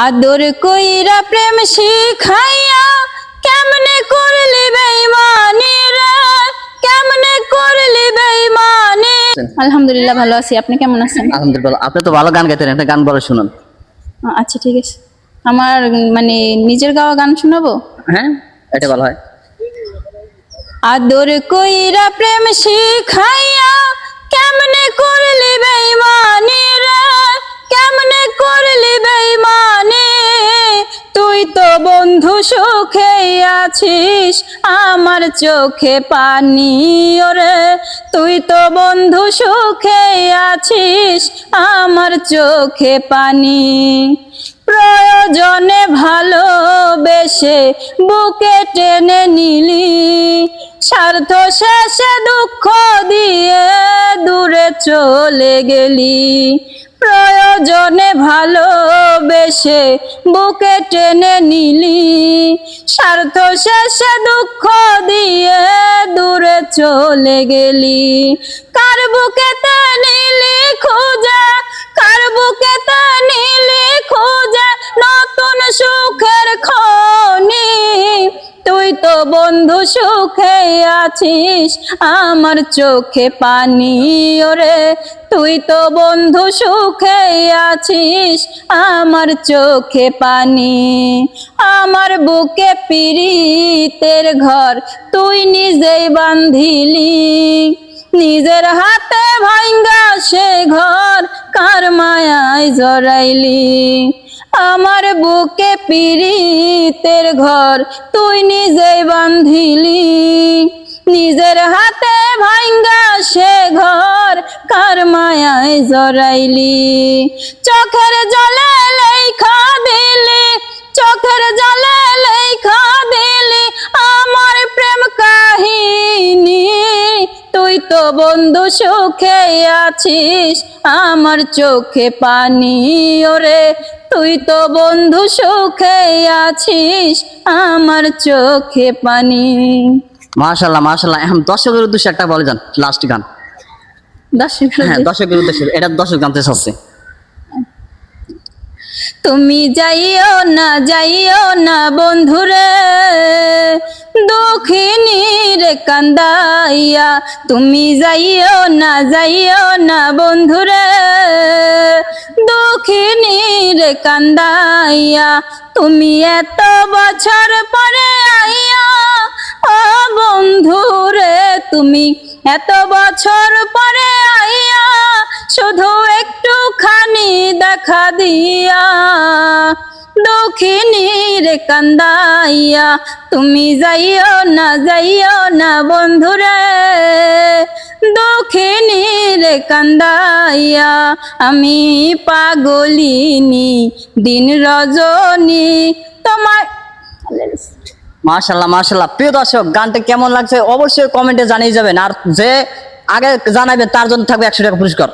আদর কইরা প্রেম শিখাইয়া কেমনে করলি বেঈমানি রে, কেমনে করলি বেঈমানি। আলহামদুলিল্লাহ ভালো আছি, আপনি কেমন আছেন? আলহামদুলিল্লাহ। আপনি তো ভালো গান গাইতেন, একটা গান বলে শুনুন। আচ্ছা ঠিক আছে, আমার মানে নিজের গাওয়া গান শোনাবো? হ্যাঁ, এটা ভালো হয়। আদর কইরা প্রেম শিখাইয়া কেমনে করলি বেঈমানি রে, কেমনে করলি বেঈমানি। তুই তো বন্ধু সুখে আছিস, আমার চোখে পানি ওরে। তুই তো বন্ধু সুখে আছিস, আমার চোখে পানি। প্রয়োজনে ভালোবেসে বুকে টেনে নিলি, স্বার্থ শেষে দুঃখ দিয়ে দূরে চলে গেলি। প্রয়োজনে ভালোবেসে বুকে টেনে নিলি, স্বার্থ শেষে দুঃখ দিয়ে দূরে চলে গেলি। কার বুকেতে নিলি খুঁজে, কার বুকেতে নিলি খুঁজে নতুন সুখের খনি। তুই তো বন্ধু সুখে আছিস, আমার চোখে পানি ওরে। তুই তো বন্ধু সুখে আছিস, আমার চোখে পানি। আমার বুকে পীড়িতের ঘর তুই নিজেই বাঁধিলি, নিজের হাতে ভাঙ্গা সে ঘর কার মায়ায় জড়াইলি। আমার বুকে পীড়িতের ঘর তুই নিজেই বাঁধিলি, নিজের হাতে ভাঙ্গা সে ঘর কার মায়ায় জড়াইলি। চোখের জলে লেখা দিলি, চোখের জলে লেখা দিলি আমার প্রেম কাহিনী। তুই তো বন্ধু সুখে আছিস, আমার চোখে পানি ওরে। তুই তো বন্ধু সুখে আছিস, আমার চোখে পানি। মাশাআল্লাহ মাশাআল্লাহ। এখন দর্শকের উদ্দেশ্যে একটা বলে যান, লাস্ট গান। হ্যাঁ, দর্শকের উদ্দেশ্যে, এটা দর্শক জানতে চাচ্ছে। তুমি যাইও না, যাইও না বন্ধুরে দুঃখিনী রে কান্দাইয়া। তুমি যাইও না, যাইও না বন্ধুরে দুঃখিনী রে কান্দাইয়া। তুমি এত বছর পরে আইয়া, ও বন্ধুরে তুমি এত বছর পরে আইয়া, শুধু একটুখানি দেখা দিয়া দুঃখিনী রে কান্দাইয়া। তুমি যাইও না, যাইও না বন্ধুরে দুঃখিনী রে কান্দাইয়া। আমি পাগলিনী দিন রজনী তোমার। মাশাআল্লাহ মাশাআল্লাহ। প্রিয় দর্শক, গানটা কেমন লাগছে অবশ্যই কমেন্টে জানিয়ে যাবেন। আর যে আগে জানাবেন তার জন্য থাকবে 100 টাকা পুরস্কার।